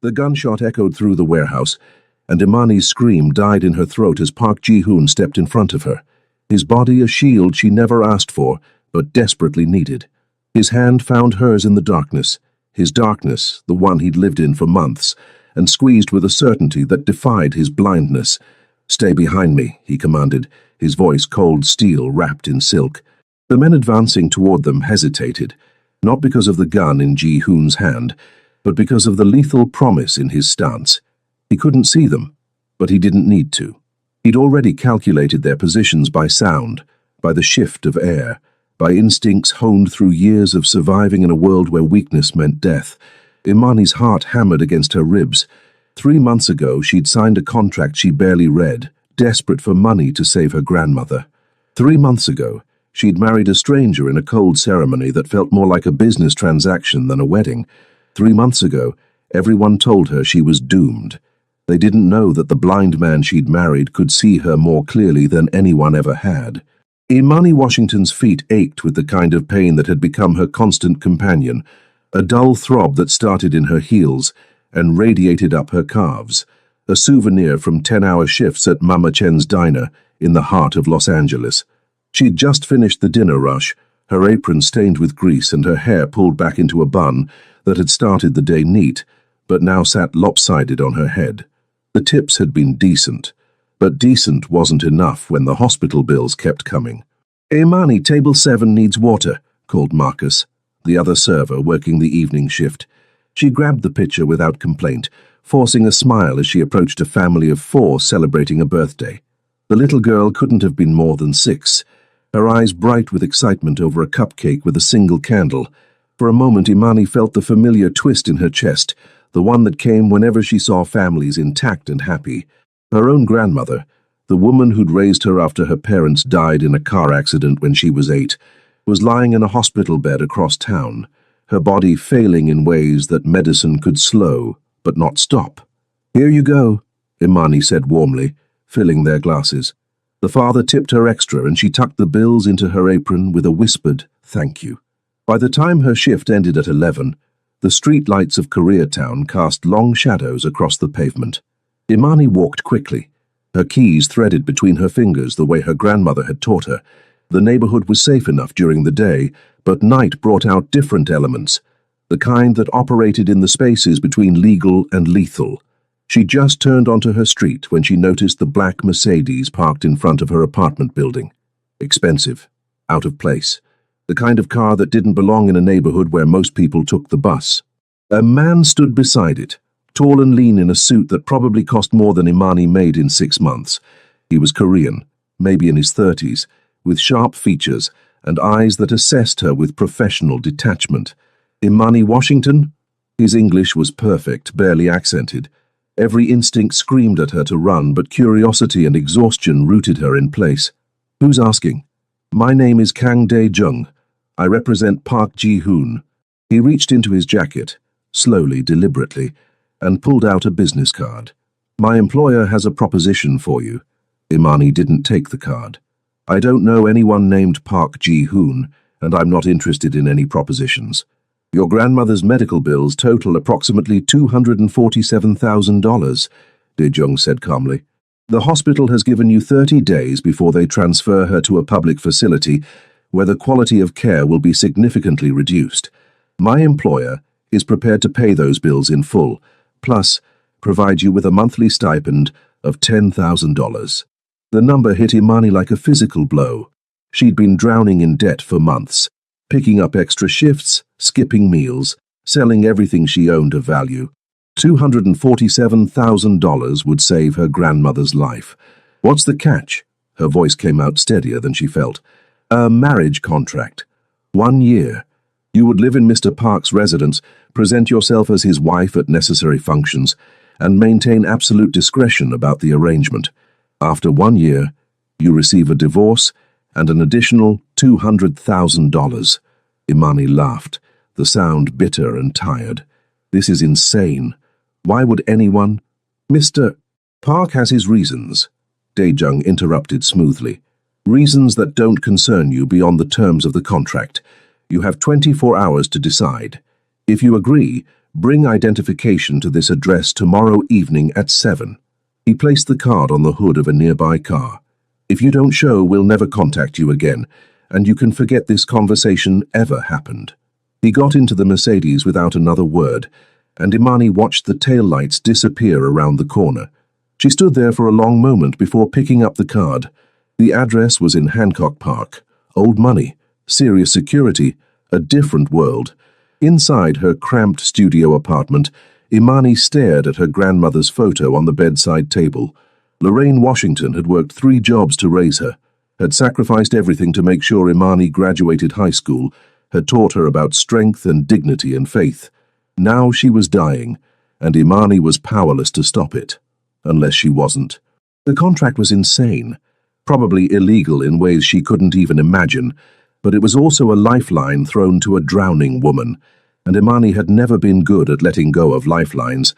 The gunshot echoed through the warehouse, and Imani's scream died in her throat as Park Ji-hoon stepped in front of her, his body a shield she never asked for, but desperately needed. His hand found hers in the darkness, his darkness, the one he'd lived in for months, and squeezed with a certainty that defied his blindness. "Stay behind me," he commanded, his voice cold steel wrapped in silk. The men advancing toward them hesitated, not because of the gun in Ji-hoon's hand, but because of the lethal promise in his stance. He couldn't see them, but he didn't need to. He'd already calculated their positions by sound, by the shift of air, by instincts honed through years of surviving in a world where weakness meant death. Imani's heart hammered against her ribs. 3 months ago, she'd signed a contract she barely read, desperate for money to save her grandmother. 3 months ago, she'd married a stranger in a cold ceremony that felt more like a business transaction than a wedding. 3 months ago, everyone told her she was doomed. They didn't know that the blind man she'd married could see her more clearly than anyone ever had. Imani Washington's feet ached with the kind of pain that had become her constant companion, a dull throb that started in her heels and radiated up her calves, a souvenir from 10-hour shifts at Mama Chen's diner in the heart of Los Angeles. She'd just finished the dinner rush, her apron stained with grease and her hair pulled back into a bun that had started the day neat, but now sat lopsided on her head. The tips had been decent, but decent wasn't enough when the hospital bills kept coming. "Imani, table 7 needs water," called Marcus, the other server working the evening shift. She grabbed the pitcher without complaint, forcing a smile as she approached a family of 4 celebrating a birthday. The little girl couldn't have been more than 6, her eyes bright with excitement over a cupcake with a single candle. For a moment, Imani felt the familiar twist in her chest, the one that came whenever she saw families intact and happy. Her own grandmother, the woman who'd raised her after her parents died in a car accident when she was 8, was lying in a hospital bed across town, her body failing in ways that medicine could slow, but not stop. "Here you go," Imani said warmly, filling their glasses. The father tipped her extra and she tucked the bills into her apron with a whispered thank you. By the time her shift ended at 11, the street lights of Koreatown cast long shadows across the pavement. Imani walked quickly, her keys threaded between her fingers the way her grandmother had taught her. The neighborhood was safe enough during the day, but night brought out different elements, the kind that operated in the spaces between legal and lethal. She just turned onto her street when she noticed the black Mercedes parked in front of her apartment building. Expensive, out of place, the kind of car that didn't belong in a neighborhood where most people took the bus. A man stood beside it, tall and lean in a suit that probably cost more than Imani made in 6 months. He was Korean, maybe in his 30s, with sharp features and eyes that assessed her with professional detachment. "Imani Washington?" His English was perfect, barely accented. Every instinct screamed at her to run, but curiosity and exhaustion rooted her in place. "Who's asking?" "My name is Kang Dae-jung. I represent Park Ji-hoon." He reached into his jacket, slowly, deliberately, and pulled out a business card. "My employer has a proposition for you." Imani didn't take the card. "I don't know anyone named Park Ji-hoon, and I'm not interested in any propositions. Your grandmother's medical bills total approximately $247,000, Dae-jung said calmly. "The hospital has given you 30 days before they transfer her to a public facility where the quality of care will be significantly reduced. My employer is prepared to pay those bills in full, plus provide you with a monthly stipend of $10,000. The number hit Imani like a physical blow. She'd been drowning in debt for months, picking up extra shifts, skipping meals, selling everything she owned of value. $247,000 would save her grandmother's life. "What's the catch?" Her voice came out steadier than she felt. "A marriage contract. 1 year. You would live in Mr. Park's residence, present yourself as his wife at necessary functions, and maintain absolute discretion about the arrangement. After 1 year, you receive a divorce and an additional $200,000. Imani laughed, the sound bitter and tired. "This is insane. Why would anyone—" "Mr. Park has his reasons," Dae-jung interrupted smoothly. "Reasons that don't concern you beyond the terms of the contract. You have 24 hours to decide. If you agree, Bring identification to this address tomorrow evening at 7. He placed the card on the hood of a nearby car. If you don't show, we'll never contact you again, and you can forget this conversation ever happened. He got into the Mercedes without another word, and Imani watched the taillights disappear around the corner. She stood there for a long moment before picking up the card. The address was in Hancock Park. Old money, serious security, a different world. Inside her cramped studio apartment, Imani stared at her grandmother's photo on the bedside table. Lorraine Washington had worked 3 jobs to raise her, had sacrificed everything to make sure Imani graduated high school, had taught her about strength and dignity and faith. Now she was dying, and Imani was powerless to stop it. Unless she wasn't. The contract was insane, probably illegal in ways she couldn't even imagine, but it was also a lifeline thrown to a drowning woman, and Imani had never been good at letting go of lifelines.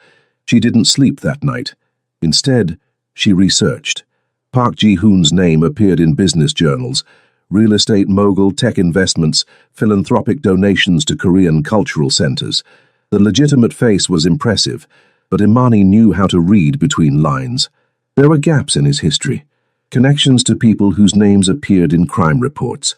She didn't sleep that night. Instead, she researched. Park Ji-hoon's name appeared in business journals: real estate mogul, tech investments, philanthropic donations to Korean cultural centers. The legitimate face was impressive, but Imani knew how to read between lines. There were gaps in his history, connections to people whose names appeared in crime reports,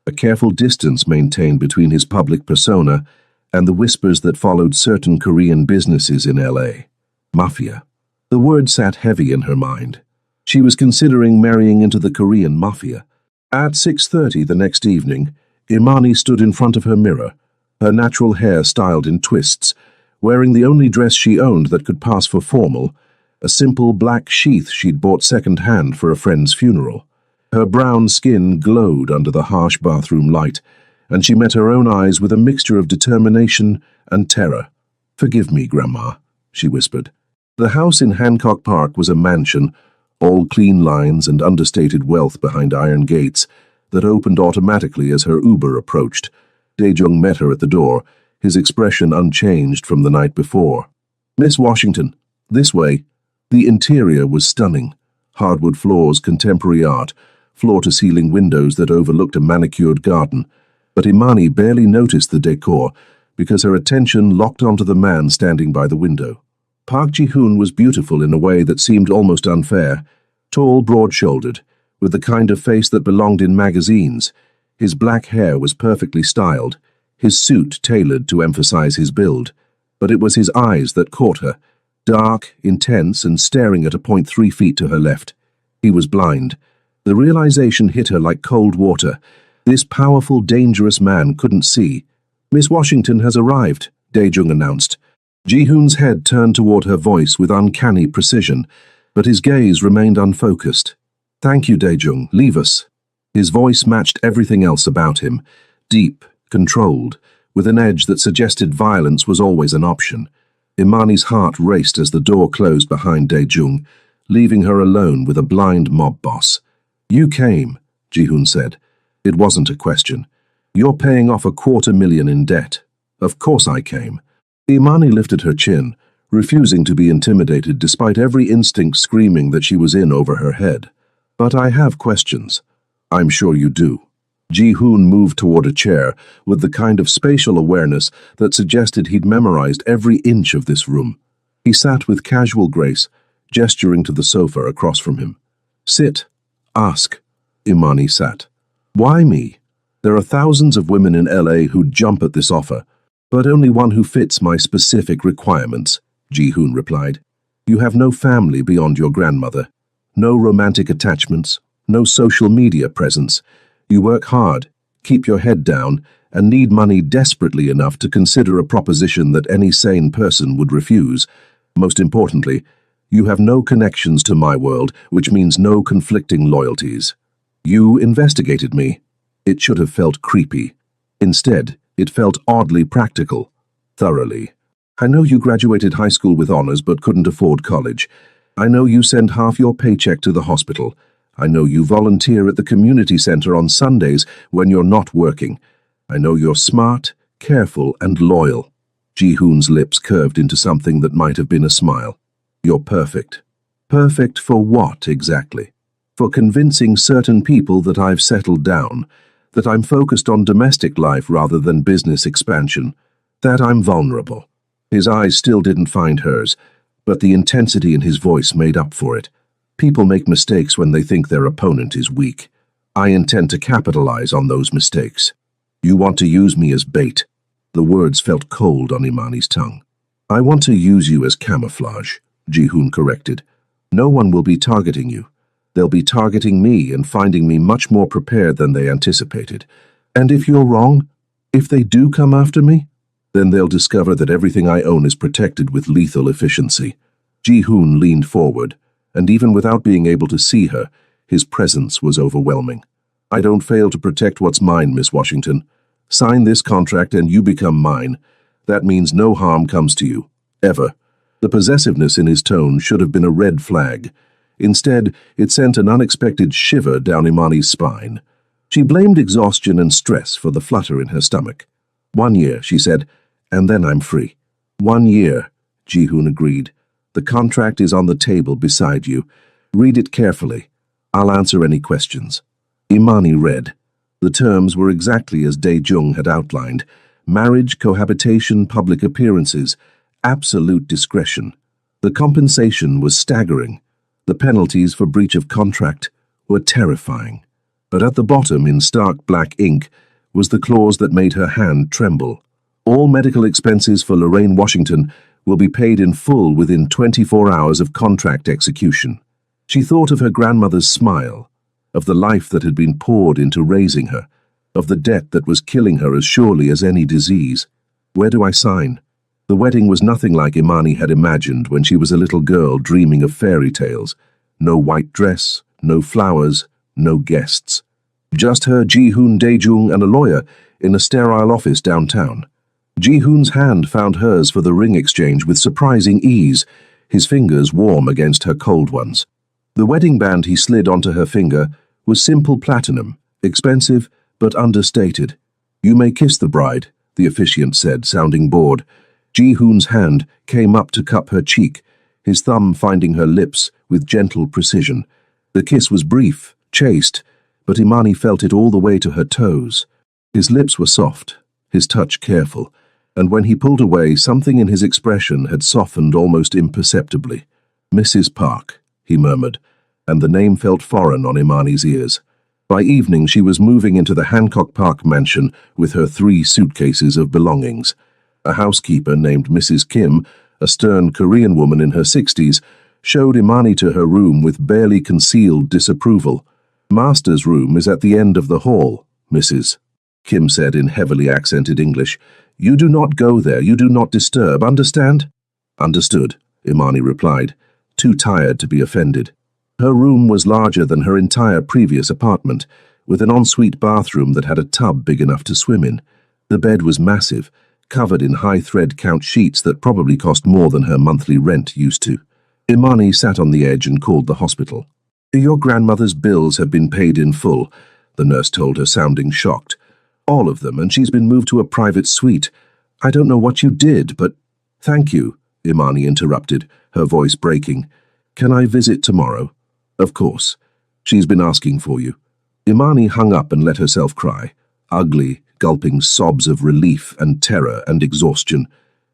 a careful distance maintained between his public persona and the whispers that followed certain Korean businesses in LA. Mafia. The word sat heavy in her mind. She was considering marrying into the Korean mafia. At 6:30 the next evening, Imani stood in front of her mirror, her natural hair styled in twists, wearing the only dress she owned that could pass for formal, a simple black sheath she'd bought second-hand for a friend's funeral. Her brown skin glowed under the harsh bathroom light, and she met her own eyes with a mixture of determination and terror. "Forgive me, Grandma," she whispered. The house in Hancock Park was a mansion, all clean lines and understated wealth behind iron gates that opened automatically as her Uber approached. Dae-jung met her at the door, his expression unchanged from the night before. "Miss Washington, this way." The interior was stunning. Hardwood floors, contemporary art, floor-to-ceiling windows that overlooked a manicured garden. But Imani barely noticed the decor because her attention locked onto the man standing by the window. Park Ji-hoon was beautiful in a way that seemed almost unfair, tall, broad-shouldered, with the kind of face that belonged in magazines. His black hair was perfectly styled, his suit tailored to emphasize his build. But it was his eyes that caught her, dark, intense, and staring at a point 3 feet to her left. He was blind. The realization hit her like cold water. This powerful, dangerous man couldn't see. "Miss Washington has arrived," Dae-jung announced. Ji-hoon's head turned toward her voice with uncanny precision, but his gaze remained unfocused. "Thank you, Dae-jung. Leave us." His voice matched everything else about him, deep, controlled, with an edge that suggested violence was always an option. Imani's heart raced as the door closed behind Dae-jung, leaving her alone with a blind mob boss. "You came," Ji-hoon said. "It wasn't a question. You're paying off $250,000 in debt. Of course I came." Imani lifted her chin, refusing to be intimidated despite every instinct screaming that she was in over her head. "But I have questions." "I'm sure you do." Ji-hoon moved toward a chair with the kind of spatial awareness that suggested he'd memorized every inch of this room. He sat with casual grace, gesturing to the sofa across from him. "Sit. Ask." Imani sat. "Why me? There are thousands of women in LA who'd jump at this offer, but only one who fits my specific requirements," Ji-hoon replied. "You have no family beyond your grandmother, no romantic attachments, no social media presence. You work hard, keep your head down, and need money desperately enough to consider a proposition that any sane person would refuse. Most importantly, you have no connections to my world, which means no conflicting loyalties. You investigated me. It should have felt creepy. Instead, it felt oddly practical. Thoroughly. I know you graduated high school with honors but couldn't afford college. I know you send half your paycheck to the hospital. I know you volunteer at the community center on Sundays when you're not working. I know you're smart, careful, and loyal." Ji-hoon's lips curved into something that might have been a smile. "You're perfect." "Perfect for what, exactly?" "For convincing certain people that I've settled down, that I'm focused on domestic life rather than business expansion, that I'm vulnerable." His eyes still didn't find hers, but the intensity in his voice made up for it. People make mistakes when they think their opponent is weak. I intend to capitalize on those mistakes. You want to use me as bait. The words felt cold on Imani's tongue. I want to use you as camouflage, Ji-hoon corrected. No one will be targeting you. They'll be targeting me and finding me much more prepared than they anticipated. And if you're wrong, if they do come after me, then they'll discover that everything I own is protected with lethal efficiency. Ji-hoon leaned forward, and even without being able to see her, his presence was overwhelming. I don't fail to protect what's mine, Miss Washington. Sign this contract and you become mine. That means no harm comes to you, ever. The possessiveness in his tone should have been a red flag. Instead, it sent an unexpected shiver down Imani's spine. She blamed exhaustion and stress for the flutter in her stomach. 1 year, she said, and then I'm free. 1 year, Ji-hoon agreed. The contract is on the table beside you. Read it carefully. I'll answer any questions. Imani read. The terms were exactly as Dae-jung had outlined. Marriage, cohabitation, public appearances, absolute discretion. The compensation was staggering. The penalties for breach of contract were terrifying. But at the bottom, in stark black ink, was the clause that made her hand tremble. All medical expenses for Lorraine Washington will be paid in full within 24 hours of contract execution. She thought of her grandmother's smile, of the life that had been poured into raising her, of the debt that was killing her as surely as any disease. Where do I sign? The wedding was nothing like Imani had imagined when she was a little girl dreaming of fairy tales. No white dress, no flowers, no guests. Just her, Ji-hoon, Dae-jung, and a lawyer in a sterile office downtown. Ji-hoon's hand found hers for the ring exchange with surprising ease, his fingers warm against her cold ones. The wedding band he slid onto her finger was simple platinum, expensive but understated. You may kiss the bride, the officiant said, sounding bored. Ji-hoon's hand came up to cup her cheek, his thumb finding her lips with gentle precision. The kiss was brief, chaste, but Imani felt it all the way to her toes. His lips were soft, his touch careful, and when he pulled away, something in his expression had softened almost imperceptibly. Mrs. Park, he murmured, and the name felt foreign on Imani's ears. By evening, she was moving into the Hancock Park mansion with her 3 suitcases of belongings. A housekeeper named Mrs. Kim, a stern Korean woman in her 60s, showed Imani to her room with barely concealed disapproval. Master's room is at the end of the hall, Mrs. Kim said in heavily accented English. You do not go there, you do not disturb, understand? Understood, Imani replied, too tired to be offended. Her room was larger than her entire previous apartment, with an ensuite bathroom that had a tub big enough to swim in. The bed was massive, covered in high-thread count sheets that probably cost more than her monthly rent used to. Imani sat on the edge and called the hospital. Your grandmother's bills have been paid in full, the nurse told her, sounding shocked. All of them, and she's been moved to a private suite. I don't know what you did, but— Thank you, Imani interrupted, her voice breaking. Can I visit tomorrow? Of course. She's been asking for you. Imani hung up and let herself cry, ugly, gulping sobs of relief and terror and exhaustion.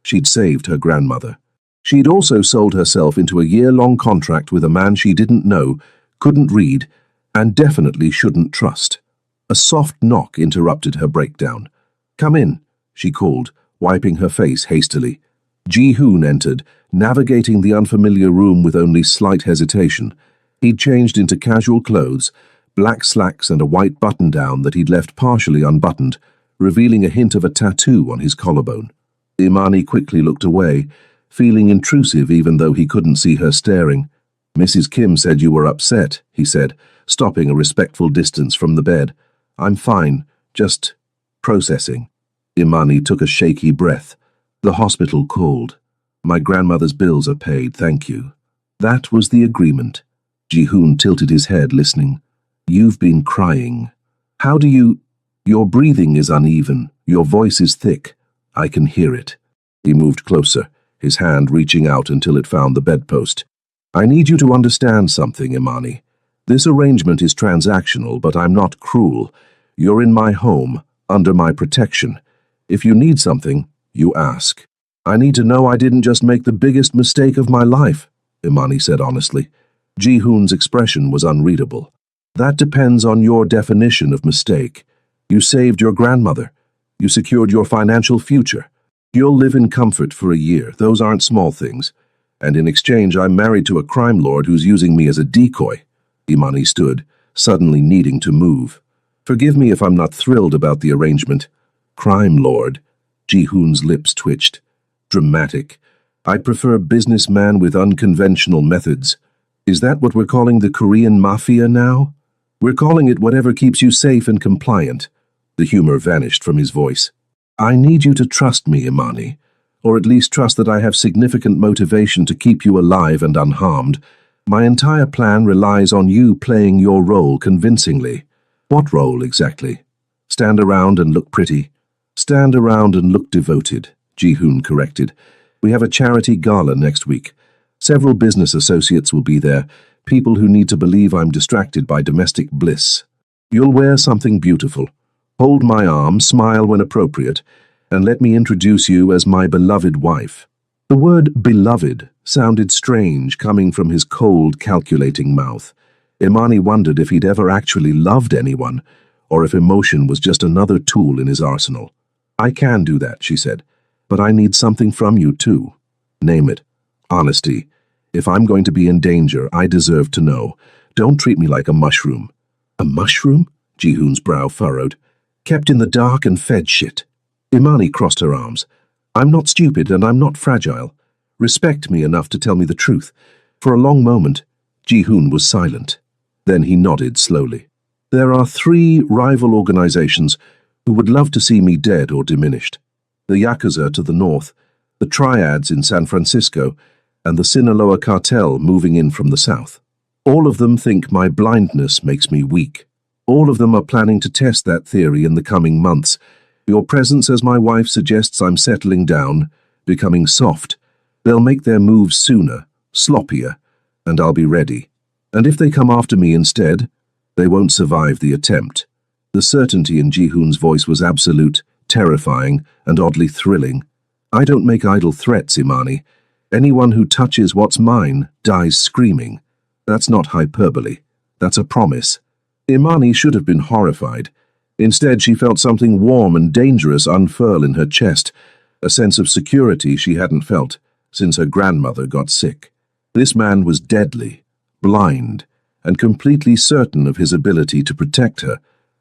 She'd saved her grandmother. She'd also sold herself into a year-long contract with a man she didn't know, couldn't read, and definitely shouldn't trust. A soft knock interrupted her breakdown. Come in, she called, wiping her face hastily. Ji-hoon entered, navigating the unfamiliar room with only slight hesitation. He'd changed into casual clothes, black slacks and a white button-down that he'd left partially unbuttoned, revealing a hint of a tattoo on his collarbone. Imani quickly looked away, feeling intrusive even though he couldn't see her staring. Mrs. Kim said you were upset, he said, stopping a respectful distance from the bed. I'm fine, just processing. Imani took a shaky breath. The hospital called. My grandmother's bills are paid, thank you. That was the agreement. Ji-hoon tilted his head, listening. You've been crying. How do you— Your breathing is uneven, your voice is thick. I can hear it. He moved closer, his hand reaching out until it found the bedpost. I need you to understand something, Imani. This arrangement is transactional, but I'm not cruel. You're in my home, under my protection. If you need something, you ask. I need to know I didn't just make the biggest mistake of my life, Imani said honestly. Ji-hoon's expression was unreadable. That depends on your definition of mistake. You saved your grandmother. You secured your financial future. You'll live in comfort for a year. Those aren't small things. And in exchange, I'm married to a crime lord who's using me as a decoy. Imani stood, suddenly needing to move. Forgive me if I'm not thrilled about the arrangement. Crime lord. Ji-hoon's lips twitched. Dramatic. I prefer businessman with unconventional methods. Is that what we're calling the Korean mafia now? We're calling it whatever keeps you safe and compliant. The humor vanished from his voice. I need you to trust me, Imani, or at least trust that I have significant motivation to keep you alive and unharmed. My entire plan relies on you playing your role convincingly. What role exactly? Stand around and look pretty. Stand around and look devoted, Ji-hoon corrected. We have a charity gala next week. Several business associates will be there, people who need to believe I'm distracted by domestic bliss. You'll wear something beautiful. Hold my arm, smile when appropriate, and let me introduce you as my beloved wife. The word beloved sounded strange coming from his cold, calculating mouth. Imani wondered if he'd ever actually loved anyone, or if emotion was just another tool in his arsenal. I can do that, she said, but I need something from you too. Name it. Honesty. If I'm going to be in danger, I deserve to know. Don't treat me like a mushroom. A mushroom? Ji-hoon's brow furrowed. Kept in the dark and fed shit. Imani crossed her arms. I'm not stupid and I'm not fragile. Respect me enough to tell me the truth. For a long moment, Ji-hoon was silent. Then he nodded slowly. There are 3 rival organizations who would love to see me dead or diminished. The Yakuza to the north, the Triads in San Francisco, and the Sinaloa cartel moving in from the south. All of them think my blindness makes me weak. All of them are planning to test that theory in the coming months. Your presence as my wife suggests I'm settling down, becoming soft. They'll make their moves sooner, sloppier, and I'll be ready. And if they come after me instead, they won't survive the attempt. The certainty in Ji-hoon's voice was absolute, terrifying, and oddly thrilling. I don't make idle threats, Imani. Anyone who touches what's mine dies screaming. That's not hyperbole. That's a promise. Imani should have been horrified. Instead, she felt something warm and dangerous unfurl in her chest, a sense of security she hadn't felt since her grandmother got sick. This man was deadly, blind, and completely certain of his ability to protect her,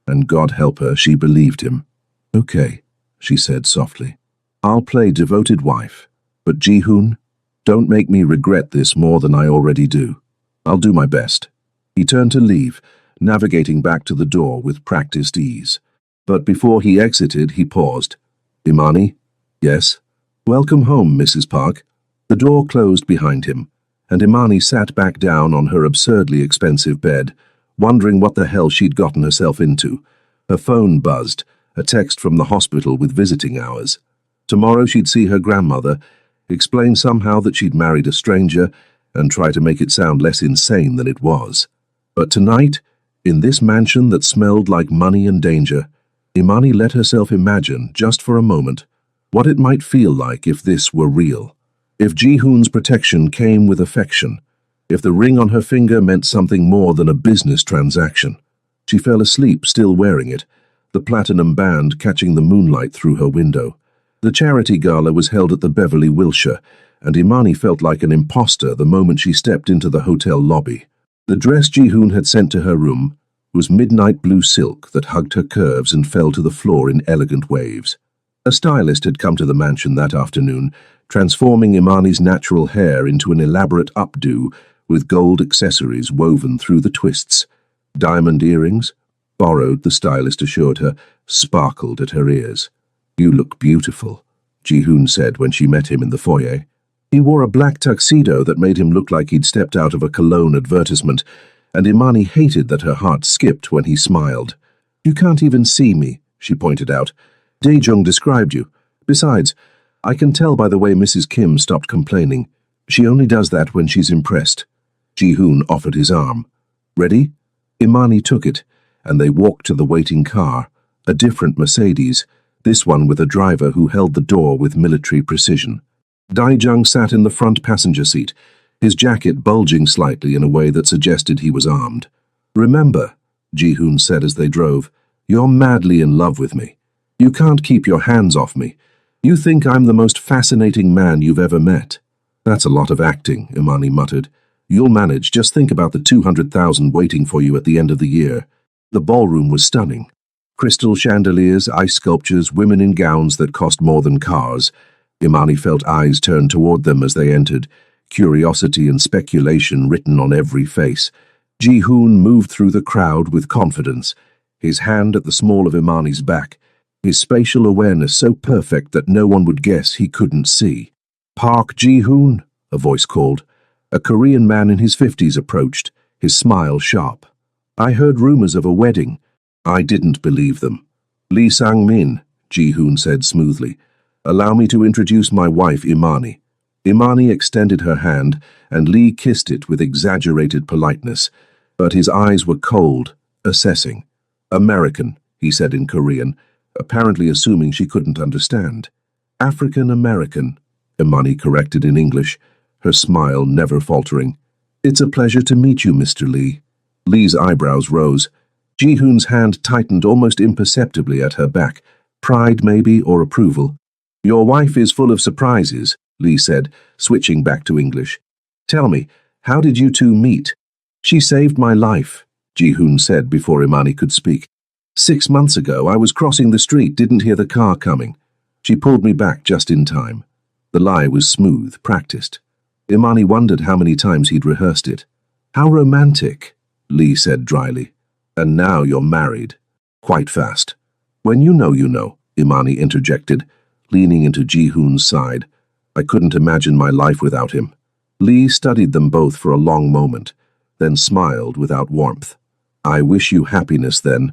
and God help her, she believed him. Okay, she said softly. I'll play devoted wife, but Ji-hoon, don't make me regret this more than I already do. I'll do my best. He turned to leave, navigating back to the door with practiced ease. But before he exited, he paused. Imani? Yes? Welcome home, Mrs. Park. The door closed behind him, and Imani sat back down on her absurdly expensive bed, wondering what the hell she'd gotten herself into. Her phone buzzed, a text from the hospital with visiting hours. Tomorrow she'd see her grandmother, explain somehow that she'd married a stranger, and try to make it sound less insane than it was. But tonight, in this mansion that smelled like money and danger, Imani let herself imagine, just for a moment, what it might feel like if this were real. If Ji-hoon's protection came with affection, if the ring on her finger meant something more than a business transaction. She fell asleep, still wearing it, the platinum band catching the moonlight through her window. The charity gala was held at the Beverly Wilshire, and Imani felt like an imposter the moment she stepped into the hotel lobby. The dress Ji-hoon had sent to her room was midnight blue silk that hugged her curves and fell to the floor in elegant waves. A stylist had come to the mansion that afternoon, transforming Imani's natural hair into an elaborate updo with gold accessories woven through the twists. Diamond earrings, borrowed, the stylist assured her, sparkled at her ears. You look beautiful, Ji-hoon said when she met him in the foyer. He wore a black tuxedo that made him look like he'd stepped out of a cologne advertisement, and Imani hated that her heart skipped when he smiled. You can't even see me, she pointed out. Dae-jung described you. Besides, I can tell by the way Mrs. Kim stopped complaining. She only does that when she's impressed. Ji-hoon offered his arm. Ready? Imani took it, and they walked to the waiting car, a different Mercedes, this one with a driver who held the door with military precision. Daijung sat in the front passenger seat, his jacket bulging slightly in a way that suggested he was armed. "Remember," Ji-hoon said as they drove, "you're madly in love with me. You can't keep your hands off me. You think I'm the most fascinating man you've ever met." "That's a lot of acting," Imani muttered. "You'll manage. Just think about the 200,000 waiting for you at the end of the year." The ballroom was stunning. Crystal chandeliers, ice sculptures, women in gowns that cost more than cars. Imani felt eyes turn toward them as they entered, curiosity and speculation written on every face. Ji-hoon moved through the crowd with confidence, his hand at the small of Imani's back, his spatial awareness so perfect that no one would guess he couldn't see. "Park Ji-hoon," a voice called. A Korean man in his 50s approached, his smile sharp. "I heard rumors of a wedding." "I didn't believe them." "Lee Sang-min," Ji-hoon said smoothly. "Allow me to introduce my wife, Imani." Imani extended her hand, and Lee kissed it with exaggerated politeness, but his eyes were cold, assessing. "American," he said in Korean, apparently assuming she couldn't understand. "African-American," Imani corrected in English, her smile never faltering. "It's a pleasure to meet you, Mr. Lee." Lee's eyebrows rose. Ji-hoon's hand tightened almost imperceptibly at her back, pride maybe, or approval. "Your wife is full of surprises," Lee said, switching back to English. "Tell me, how did you two meet?" "She saved my life," Ji-hoon said before Imani could speak. 6 months ago, I was crossing the street, didn't hear the car coming. She pulled me back just in time." The lie was smooth, practiced. Imani wondered how many times he'd rehearsed it. "How romantic," Lee said dryly. "And now you're married." "Quite fast." "When you know," Imani interjected, leaning into Ji-hoon's side. "I couldn't imagine my life without him." Lee studied them both for a long moment, then smiled without warmth. "I wish you happiness then.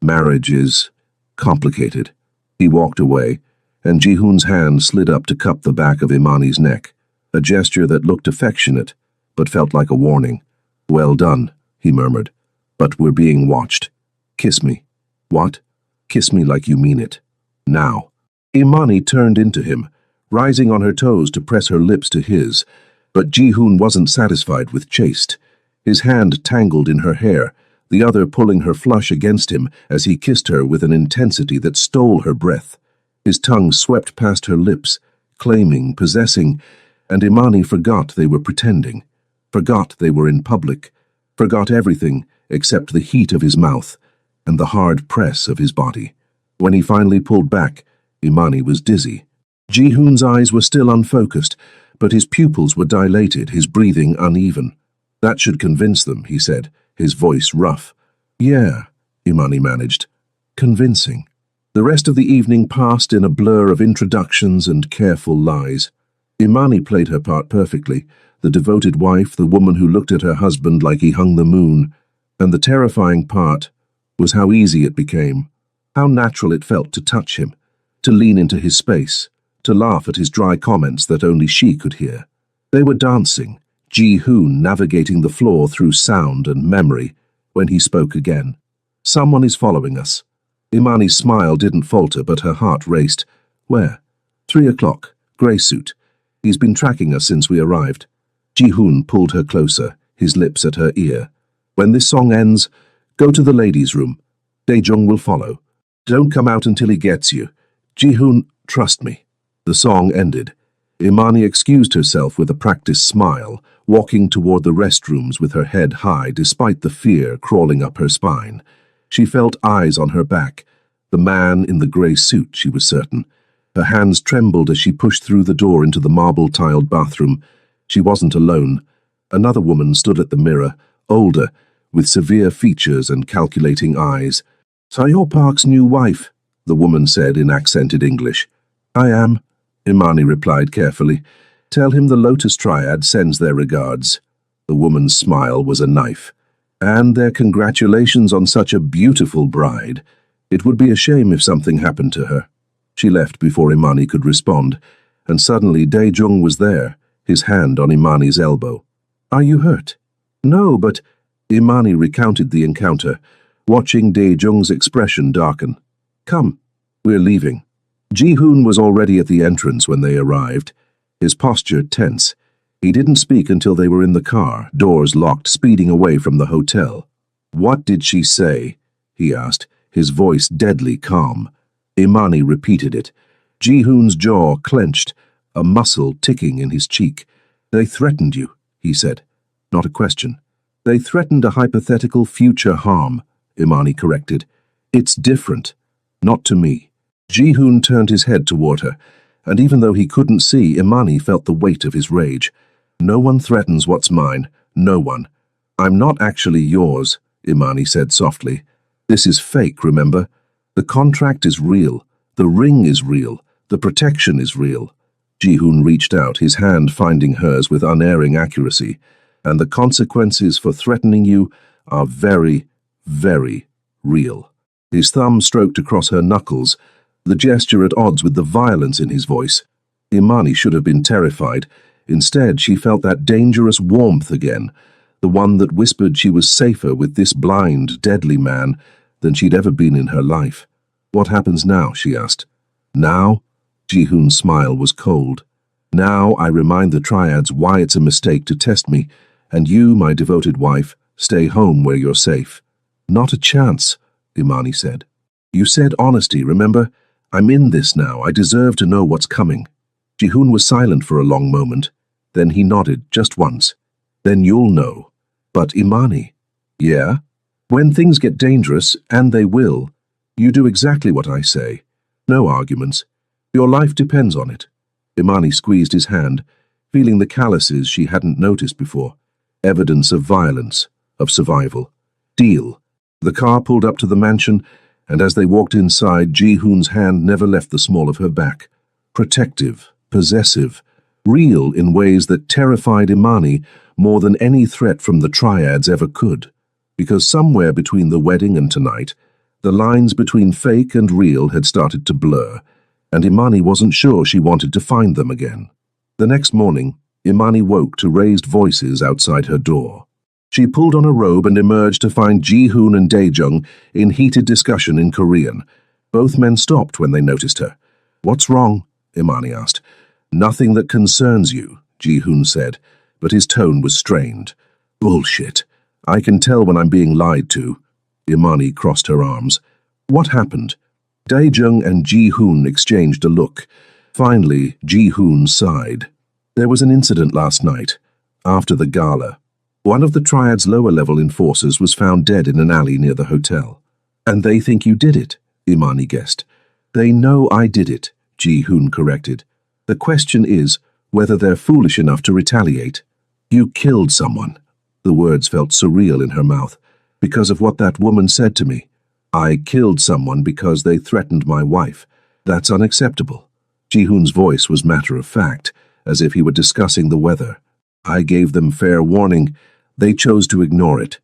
Marriage is complicated." He walked away, and Ji-hoon's hand slid up to cup the back of Imani's neck, a gesture that looked affectionate, but felt like a warning. "Well done," he murmured. "But we're being watched. Kiss me." "What?" "Kiss me like you mean it. Now." Imani turned into him, rising on her toes to press her lips to his, but Ji-hoon wasn't satisfied with chaste. His hand tangled in her hair, the other pulling her flush against him as he kissed her with an intensity that stole her breath. His tongue swept past her lips, claiming, possessing, and Imani forgot they were pretending, forgot they were in public, forgot everything except the heat of his mouth and the hard press of his body. When he finally pulled back, Imani was dizzy. Ji-hoon's eyes were still unfocused, but his pupils were dilated, his breathing uneven. "That should convince them," he said, his voice rough. "Yeah," Imani managed. "Convincing." The rest of the evening passed in a blur of introductions and careful lies. Imani played her part perfectly, the devoted wife, the woman who looked at her husband like he hung the moon. And the terrifying part was how easy it became, how natural it felt to touch him, to lean into his space, to laugh at his dry comments that only she could hear. They were dancing, Ji-hoon navigating the floor through sound and memory, when he spoke again. "Someone is following us." Imani's smile didn't falter, but her heart raced. "Where?" 3 o'clock, grey suit. "He's been tracking us since we arrived." Ji-hoon pulled her closer, his lips at her ear. "When this song ends, go to the ladies' room. Daejung will follow. Don't come out until he gets you. Ji-hoon, trust me." The song ended. Imani excused herself with a practiced smile, walking toward the restrooms with her head high despite the fear crawling up her spine. She felt eyes on her back, the man in the grey suit, she was certain. Her hands trembled as she pushed through the door into the marble-tiled bathroom. She wasn't alone. Another woman stood at the mirror, older, with severe features and calculating eyes. "Sayor Park's new wife," the woman said in accented English. "I am," Imani replied carefully. "Tell him the Lotus Triad sends their regards." The woman's smile was a knife. "And their congratulations on such a beautiful bride. It would be a shame if something happened to her." She left before Imani could respond, and suddenly Daejung was there, his hand on Imani's elbow. "Are you hurt?" "No, but—" Imani recounted the encounter, watching Daejung's expression darken. "Come, we're leaving." Ji-hoon was already at the entrance when they arrived. his posture tense. He didn't speak until they were in the car, doors locked, speeding away from the hotel. "What did she say?" he asked, his voice deadly calm. Imani repeated it. Ji-hoon's jaw clenched, a muscle ticking in his cheek. "They threatened you," he said. Not a question. "They threatened a hypothetical future harm," Imani corrected. "It's different. Not to me." Ji-hoon turned his head toward her, and even though he couldn't see, Imani felt the weight of his rage. "No one threatens what's mine. No one." "I'm not actually yours," Imani said softly. "This is fake, remember? The contract is real. The ring is real. The protection is real." Ji-hoon reached out, his hand finding hers with unerring accuracy. "And the consequences for threatening you are very, very real." His thumb stroked across her knuckles, the gesture at odds with the violence in his voice. Imani should have been terrified. Instead, she felt that dangerous warmth again, the one that whispered she was safer with this blind, deadly man than she'd ever been in her life. "What happens now?" she asked. "Now?" Ji-hoon's smile was cold. "Now I remind the triads why it's a mistake to test me, and you, my devoted wife, stay home where you're safe." "Not a chance," Imani said. "You said honesty, remember? I'm in this now. I deserve to know what's coming." Ji-hoon was silent for a long moment. Then he nodded, just once. "Then you'll know." "But Imani." "Yeah? When things get dangerous, and they will, you do exactly what I say. No arguments. Your life depends on it." Imani squeezed his hand, feeling the calluses she hadn't noticed before. Evidence of violence, of survival. Deal. The car pulled up to the mansion, and as they walked inside, Ji-hoon's hand never left the small of her back. Protective, possessive, real in ways that terrified Imani more than any threat from the triads ever could. Because somewhere between the wedding and tonight, the lines between fake and real had started to blur, and Imani wasn't sure she wanted to find them again. The next morning, Imani woke to raised voices outside her door. She pulled on a robe and emerged to find Ji-hoon and Dae-jung in heated discussion in Korean. Both men stopped when they noticed her. "What's wrong?" Imani asked. "Nothing that concerns you," Ji-hoon said, but his tone was strained. "Bullshit. I can tell when I'm being lied to." Imani crossed her arms. "What happened?" Dae-jung and Ji-hoon exchanged a look. Finally, Ji-hoon sighed. "There was an incident last night, after the gala. One of the triad's lower-level enforcers was found dead in an alley near the hotel." "And they think you did it," Imani guessed. "They know I did it," Ji-hoon corrected. "The question is whether they're foolish enough to retaliate." "You killed someone." The words felt surreal in her mouth. "Because of what that woman said to me. I killed someone because they threatened my wife. That's unacceptable." Ji-hoon's voice was matter-of-fact, as if he were discussing the weather. "I gave them fair warning. They chose to ignore it.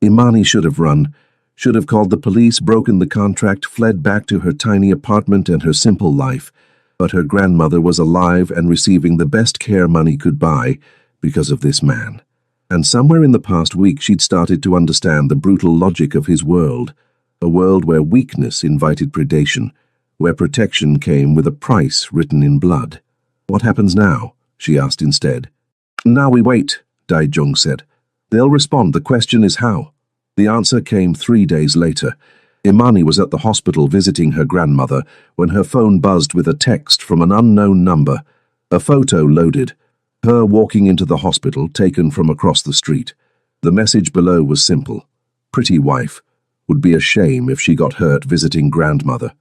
Imani should have run, should have called the police, broken the contract, fled back to her tiny apartment and her simple life. But her grandmother was alive and receiving the best care money could buy because of this man. And somewhere in the past week she'd started to understand the brutal logic of his world, a world where weakness invited predation, where protection came with a price written in blood." "What happens now?" she asked instead. "Now we wait," Dae-jung said. "They'll respond. The question is how." The answer came 3 days later. Imani was at the hospital visiting her grandmother when her phone buzzed with a text from an unknown number. A photo loaded, her walking into the hospital, taken from across the street. The message below was simple. "Pretty wife. Would be a shame if she got hurt visiting grandmother."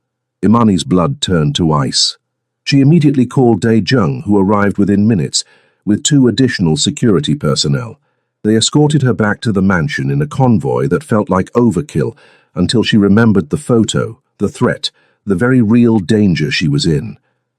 Imani's blood turned to ice. She immediately called Dae-jung, who arrived within minutes, with 2 additional security personnel. They escorted her back to the mansion in a convoy that felt like overkill until she remembered the photo, the threat, the very real danger she was in.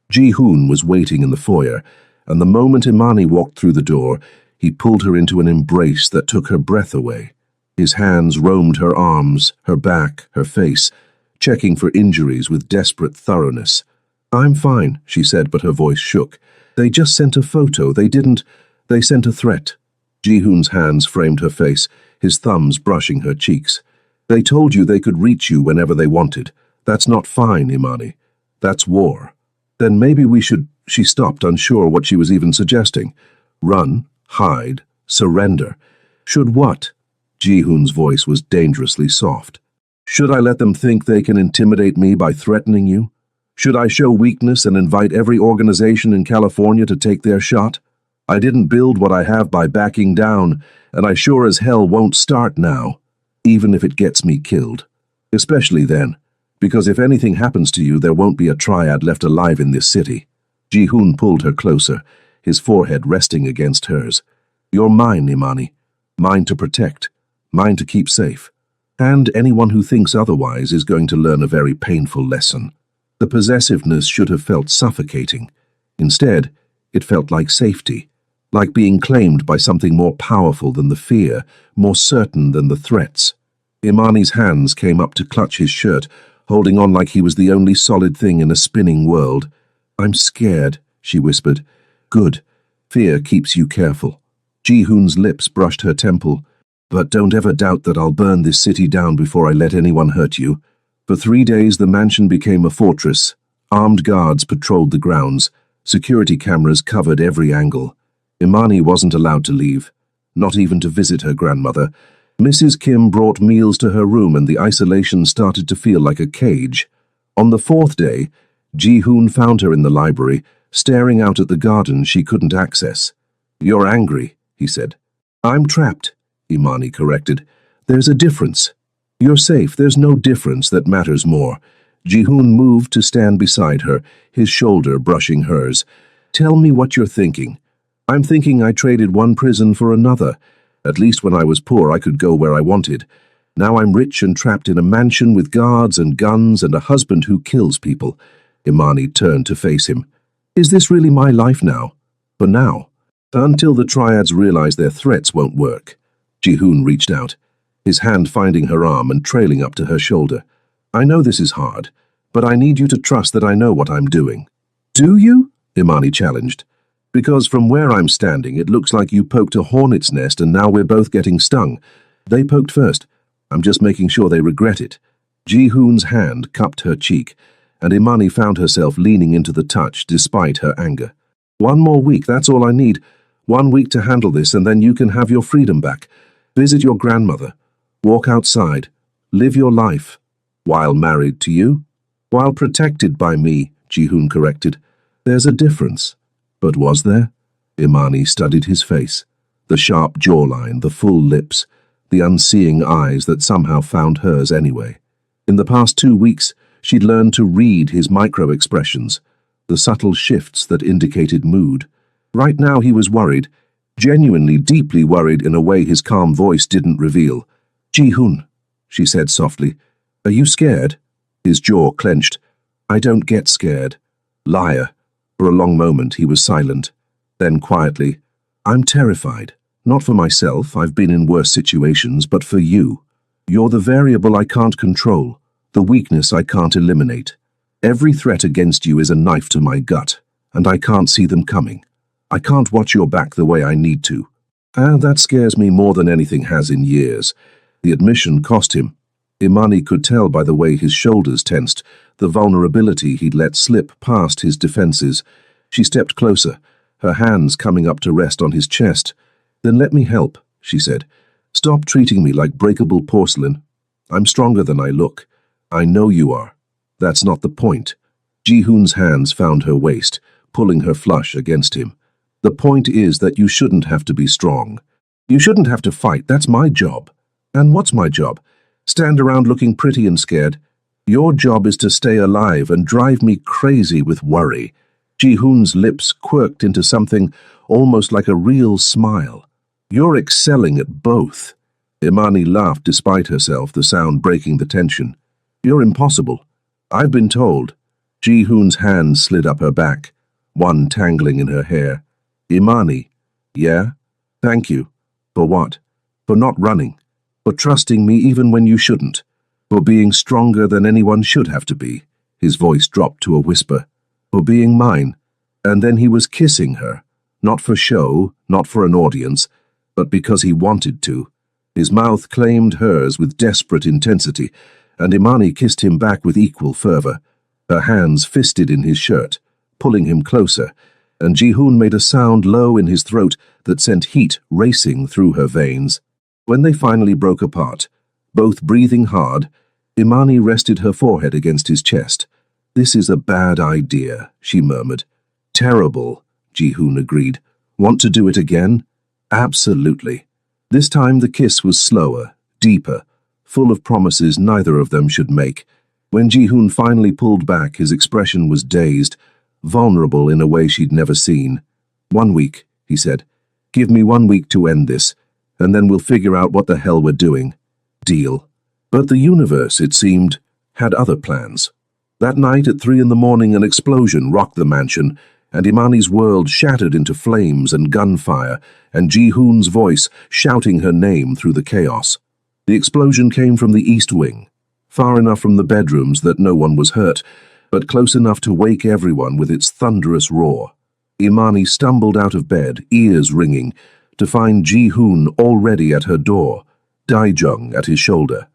Ji-hoon was waiting in the foyer, and the moment Imani walked through the door, he pulled her into an embrace that took her breath away. His hands roamed her arms, her back, her face, checking for injuries with desperate thoroughness. "I'm fine," she said, but her voice shook. "They just sent a photo. They sent a threat." Ji-hoon's hands framed her face, his thumbs brushing her cheeks. "They told you they could reach you whenever they wanted. That's not fine, Imani. That's war." "Then maybe we should She stopped, unsure what she was even suggesting. Run, hide, surrender. Should what? Ji-hoon's voice was dangerously soft. Should I let them think they can intimidate me by threatening you? Should I show weakness and invite every organization in California to take their shot? I didn't build what I have by backing down, and I sure as hell won't start now, even if it gets me killed. Especially then, because if anything happens to you, there won't be a triad left alive in this city. Ji-hoon pulled her closer, his forehead resting against hers. You're mine, Imani. Mine to protect. Mine to keep safe. And anyone who thinks otherwise is going to learn a very painful lesson. The possessiveness should have felt suffocating. Instead, it felt like safety, like being claimed by something more powerful than the fear, more certain than the threats. Imani's hands came up to clutch his shirt, holding on like he was the only solid thing in a spinning world. I'm scared, she whispered. Good. Fear keeps you careful. Ji-hoon's lips brushed her temple. But don't ever doubt that I'll burn this city down before I let anyone hurt you. For 3 days the mansion became a fortress. Armed guards patrolled the grounds. Security cameras covered every angle. Imani wasn't allowed to leave, not even to visit her grandmother. Mrs. Kim brought meals to her room and the isolation started to feel like a cage. On the 4th day, Ji-hoon found her in the library, staring out at the garden she couldn't access. You're angry, he said. I'm trapped, Imani corrected. There's a difference. You're safe. There's no difference that matters more. Ji-hoon moved to stand beside her, his shoulder brushing hers. Tell me what you're thinking. I'm thinking I traded one prison for another. At least when I was poor I could go where I wanted. Now I'm rich and trapped in a mansion with guards and guns and a husband who kills people. Imani turned to face him. Is this really my life now? For now. Until the triads realize their threats won't work. Ji-hoon reached out, his hand finding her arm and trailing up to her shoulder. I know this is hard, but I need you to trust that I know what I'm doing. Do you? Imani challenged. Because from where I'm standing, it looks like you poked a hornet's nest and now we're both getting stung. They poked first. I'm just making sure they regret it. Ji-hoon's hand cupped her cheek, and Imani found herself leaning into the touch despite her anger. 1 more week, that's all I need. 1 week to handle this and then you can have your freedom back. Visit your grandmother. Walk outside. Live your life. While married to you? While protected by me, Ji-hoon corrected. There's a difference. But was there? Imani studied his face. The sharp jawline, the full lips, the unseeing eyes that somehow found hers anyway. In the past 2 weeks, she'd learned to read his micro-expressions, the subtle shifts that indicated mood. Right now he was worried, genuinely deeply worried in a way his calm voice didn't reveal. Ji-hoon, she said softly. Are you scared? His jaw clenched. I don't get scared. Liar. For a long moment he was silent. Then quietly, I'm terrified. Not for myself, I've been in worse situations, but for you. You're the variable I can't control, the weakness I can't eliminate. Every threat against you is a knife to my gut, and I can't see them coming. I can't watch your back the way I need to. And that scares me more than anything has in years. The admission cost him. Imani could tell by the way his shoulders tensed, the vulnerability he'd let slip past his defenses. She stepped closer, her hands coming up to rest on his chest. Then let me help, she said. Stop treating me like breakable porcelain. I'm stronger than I look. I know you are. That's not the point. Ji-hoon's hands found her waist, pulling her flush against him. The point is that you shouldn't have to be strong. You shouldn't have to fight. That's my job. And what's my job? Stand around looking pretty and scared. Your job is to stay alive and drive me crazy with worry. Ji-hoon's lips quirked into something almost like a real smile. You're excelling at both. Imani laughed despite herself, the sound breaking the tension. You're impossible. I've been told. Ji-hoon's hand slid up her back, one tangling in her hair. Imani. Yeah? Thank you. For what? For not running. For trusting me even when you shouldn't. For being stronger than anyone should have to be. His voice dropped to a whisper. For being mine. And then he was kissing her. Not for show, not for an audience, but because he wanted to. His mouth claimed hers with desperate intensity, and Imani kissed him back with equal fervor, her hands fisted in his shirt, pulling him closer, and Ji-hoon made a sound low in his throat that sent heat racing through her veins. When they finally broke apart, both breathing hard, Imani rested her forehead against his chest. "This is a bad idea," she murmured. "Terrible," Ji-hoon agreed. "Want to do it again?" "Absolutely." This time the kiss was slower, deeper, full of promises neither of them should make. When Ji-hoon finally pulled back, his expression was dazed, vulnerable in a way she'd never seen. "1 week," he said. "Give me 1 week to end this, and then we'll figure out what the hell we're doing." "Deal." But the universe, it seemed, had other plans. That night at 3 a.m, an explosion rocked the mansion, and Imani's world shattered into flames and gunfire, and Ji-hoon's voice shouting her name through the chaos. The explosion came from the east wing, far enough from the bedrooms that no one was hurt, but close enough to wake everyone with its thunderous roar. Imani stumbled out of bed, ears ringing, to find Ji-hoon already at her door, Dae-jung at his shoulder.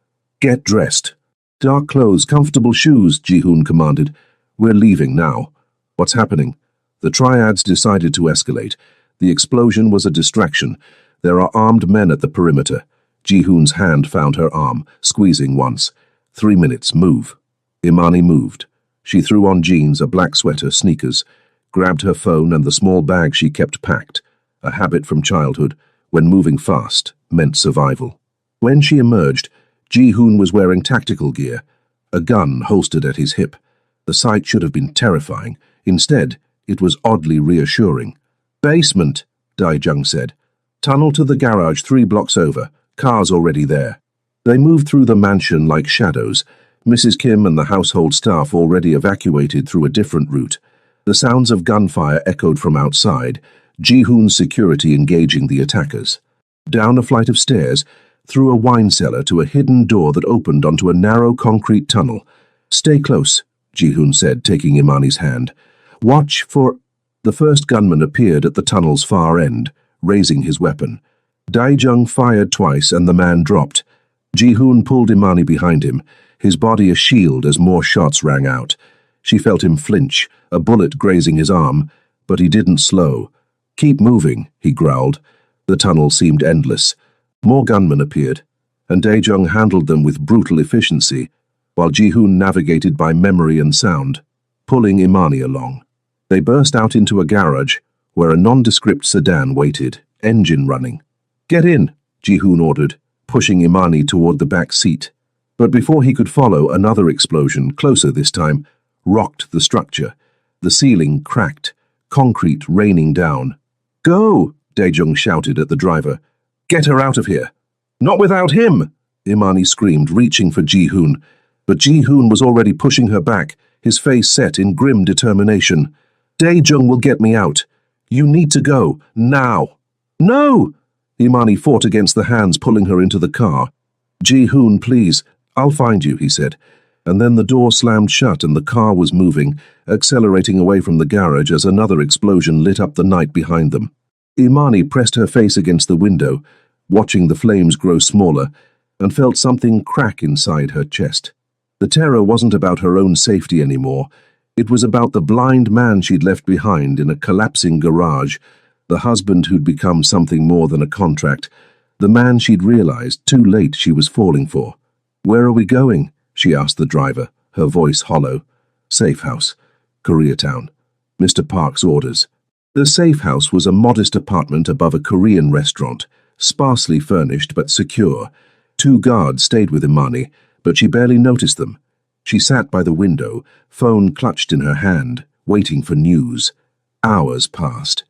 "Get dressed." "Dark clothes, comfortable shoes," Ji-hoon commanded. "We're leaving now." "What's happening?" The triads decided to escalate. The explosion was a distraction. There are armed men at the perimeter. Ji-hoon's hand found her arm, squeezing once. 3 minutes, move. Imani moved. She threw on jeans, a black sweater, sneakers, grabbed her phone and the small bag she kept packed, a habit from childhood, when moving fast meant survival. When she emerged, Ji-hoon was wearing tactical gear, a gun holstered at his hip. The sight should have been terrifying. Instead, it was oddly reassuring. "Basement," Dae-jung said. "Tunnel to the garage 3 blocks over. Cars already there." They moved through the mansion like shadows, Mrs. Kim and the household staff already evacuated through a different route. The sounds of gunfire echoed from outside, Ji-hoon's security engaging the attackers. Down a flight of stairs, through a wine cellar to a hidden door that opened onto a narrow concrete tunnel. "Stay close," Ji-hoon said, taking Imani's hand. "Watch for—" The first gunman appeared at the tunnel's far end, raising his weapon. Dae-jung fired twice and the man dropped. Ji-hoon pulled Imani behind him, his body a shield as more shots rang out. She felt him flinch, a bullet grazing his arm, but he didn't slow. "Keep moving," he growled. The tunnel seemed endless. More gunmen appeared, and Dae-jung handled them with brutal efficiency, while Ji-hoon navigated by memory and sound, pulling Imani along. They burst out into a garage, where a nondescript sedan waited, engine running. "Get in," Ji-hoon ordered, pushing Imani toward the back seat. But before he could follow, another explosion, closer this time, rocked the structure. The ceiling cracked, concrete raining down. "Go!" Dae-jung shouted at the driver. "Get her out of here." "Not without him!" Imani screamed, reaching for Ji-hoon. But Ji-hoon was already pushing her back, his face set in grim determination. "Dae-jung will get me out. You need to go, now." "No!" Imani fought against the hands pulling her into the car. "Ji-hoon, please, I'll find you," he said. And then the door slammed shut and the car was moving, accelerating away from the garage as another explosion lit up the night behind them. Imani pressed her face against the window, watching the flames grow smaller, and felt something crack inside her chest. The terror wasn't about her own safety anymore. It was about the blind man she'd left behind in a collapsing garage, the husband who'd become something more than a contract, the man she'd realized too late she was falling for. "Where are we going?" she asked the driver, her voice hollow. "Safe house, Koreatown. Mr. Park's orders." The safe house was a modest apartment above a Korean restaurant, sparsely furnished but secure. 2 guards stayed with Imani, but she barely noticed them. She sat by the window, phone clutched in her hand, waiting for news. Hours passed.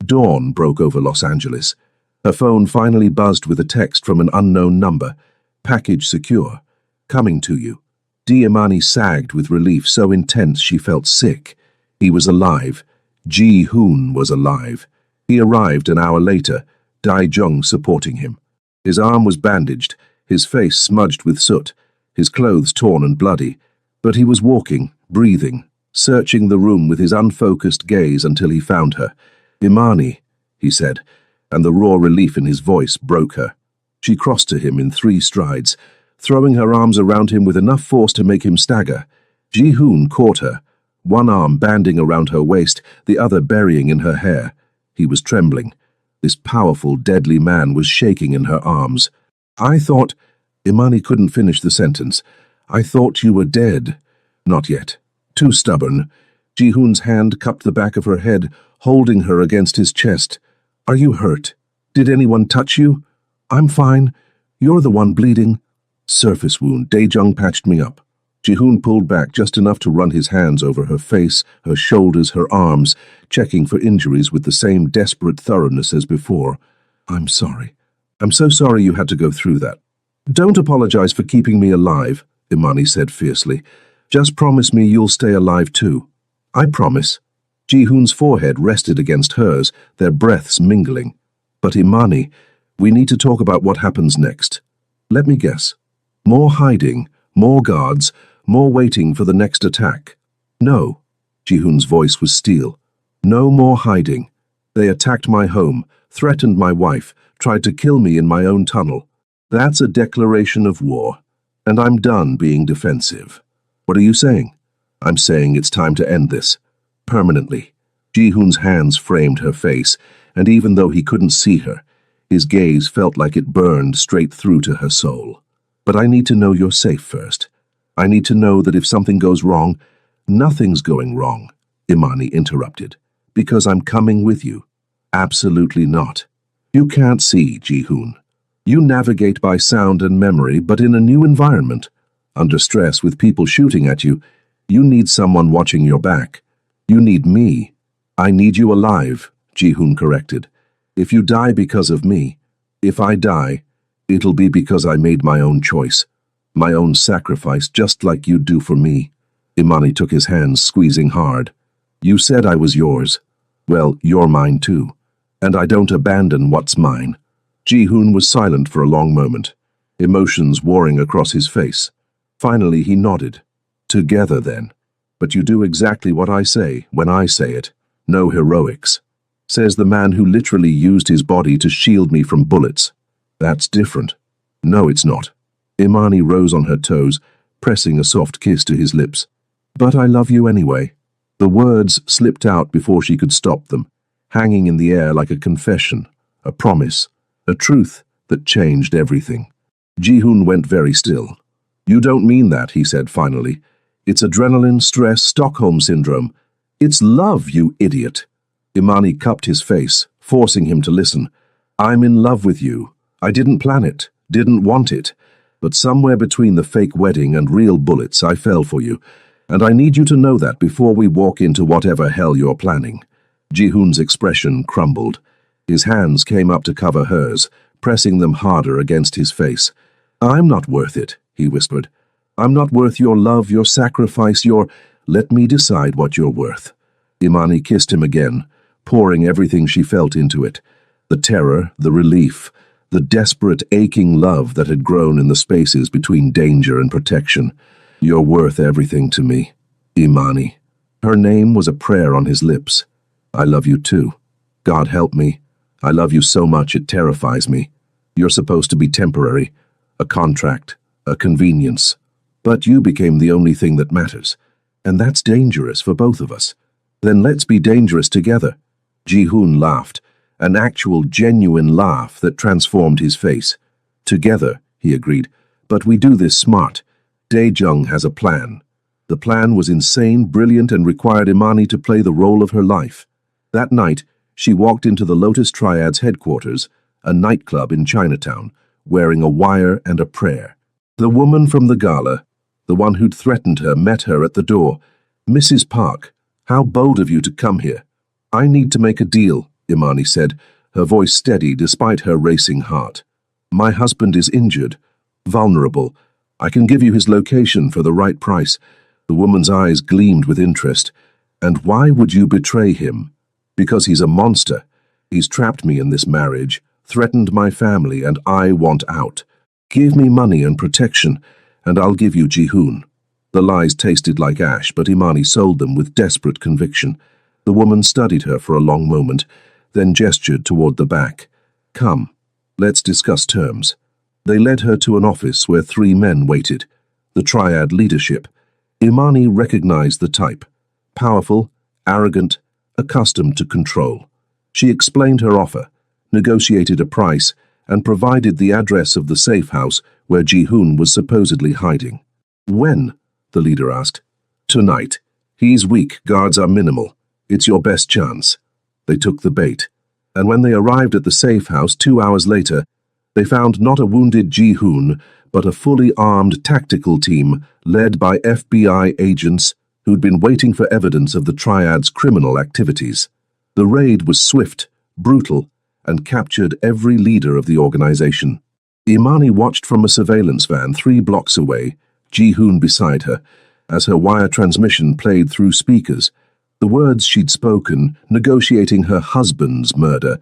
Dawn broke over Los Angeles. Her phone finally buzzed with a text from an unknown number. "Package secure. Coming to you." Imani sagged with relief so intense she felt sick. He was alive. Ji-hoon was alive. He arrived an hour later, Dae-jung supporting him. His arm was bandaged, his face smudged with soot, his clothes torn and bloody, but he was walking, breathing, searching the room with his unfocused gaze until he found her. "Imani," he said, and the raw relief in his voice broke her. She crossed to him in 3 strides, throwing her arms around him with enough force to make him stagger. Ji-hoon caught her, one arm banding around her waist, the other burying in her hair. He was trembling. This powerful, deadly man was shaking in her arms. "I thought—" Imani couldn't finish the sentence. "I thought you were dead." "Not yet." Too stubborn. Ji-hoon's hand cupped the back of her head, holding her against his chest. "Are you hurt? Did anyone touch you?" "I'm fine. You're the one bleeding." "Surface wound. Dae-jung patched me up." Ji-hoon pulled back just enough to run his hands over her face, her shoulders, her arms, checking for injuries with the same desperate thoroughness as before. "I'm sorry. I'm so sorry you had to go through that." "Don't apologize for keeping me alive," Imani said fiercely. "Just promise me you'll stay alive too." "I promise." Ji-hoon's forehead rested against hers, their breaths mingling. "But Imani, we need to talk about what happens next. Let me guess. More hiding, more guards, more waiting for the next attack." "No." Ji-hoon's voice was steel. "No more hiding. They attacked my home, threatened my wife, tried to kill me in my own tunnel. That's a declaration of war, and I'm done being defensive." "What are you saying?" "I'm saying it's time to end this. Permanently." Ji-hoon's hands framed her face, and even though he couldn't see her, his gaze felt like it burned straight through to her soul. "But I need to know you're safe first. I need to know that if something goes wrong—" "Nothing's going wrong," Imani interrupted, "because I'm coming with you." "Absolutely not. You can't see, Ji-hoon. You navigate by sound and memory, but in a new environment. Under stress with people shooting at you, you need someone watching your back. You need me." "I need you alive," Ji-hoon corrected. "If you die because of me, if I die, it'll be because I made my own choice, my own sacrifice, just like you'd do for me." Imani took his hands, squeezing hard. "You said I was yours. Well, you're mine too. And I don't abandon what's mine." Ji-hoon was silent for a long moment, emotions warring across his face. Finally, he nodded. "Together, then. But you do exactly what I say when I say it. No heroics," says the man who literally used his body to shield me from bullets. "That's different." "No, it's not." Imani rose on her toes, pressing a soft kiss to his lips. "But I love you anyway." The words slipped out before she could stop them, hanging in the air like a confession, a promise, a truth that changed everything. Ji-hoon went very still. "You don't mean that," he said finally. "It's adrenaline, stress, Stockholm syndrome. It's love, you idiot." Imani cupped his face, forcing him to listen. "I'm in love with you. I didn't plan it, didn't want it. But somewhere between the fake wedding and real bullets, I fell for you. And I need you to know that before we walk into whatever hell you're planning." Ji-hoon's expression crumbled. His hands came up to cover hers, pressing them harder against his face. "I'm not worth it," he whispered. "I'm not worth your love, your sacrifice, your—" "Let me decide what you're worth." Imani kissed him again, pouring everything she felt into it. The terror, the relief, the desperate, aching love that had grown in the spaces between danger and protection. "You're worth everything to me, Imani." Her name was a prayer on his lips. "I love you too. God help me. I love you so much it terrifies me. You're supposed to be temporary, a contract, a convenience. But you became the only thing that matters. And that's dangerous for both of us. Then let's be dangerous together." Ji-hoon laughed, an actual, genuine laugh that transformed his face. "Together," he agreed, "but we do this smart. Dae-jung has a plan." The plan was insane, brilliant, and required Imani to play the role of her life. That night, she walked into the Lotus Triad's headquarters, a nightclub in Chinatown, wearing a wire and a prayer. The woman from the gala, the one who'd threatened her, met her at the door. "Mrs. Park, how bold of you to come here." "I need to make a deal," Imani said, her voice steady despite her racing heart. "My husband is injured, vulnerable. I can give you his location for the right price." The woman's eyes gleamed with interest. "And why would you betray him?" "Because he's a monster. He's trapped me in this marriage, threatened my family, and I want out. Give me money and protection, and I'll give you Ji-hoon." The lies tasted like ash, but Imani sold them with desperate conviction. The woman studied her for a long moment, then gestured toward the back. "Come, let's discuss terms." They led her to an office where 3 men waited, the Triad leadership. Imani recognized the type. powerful, arrogant, accustomed to control. She explained her offer, negotiated a price, and provided the address of the safe house where Ji-hoon was supposedly hiding. "When?" the leader asked. "Tonight. He's weak, guards are minimal. It's your best chance." They took the bait, and when they arrived at the safe house 2 hours later, they found not a wounded Ji-hoon, but a fully armed tactical team led by FBI agents who'd been waiting for evidence of the triad's criminal activities. The raid was swift, brutal, and captured every leader of the organization. Imani watched from a surveillance van 3 blocks away, Ji-hoon beside her, as her wire transmission played through speakers. The words she'd spoken, negotiating her husband's murder,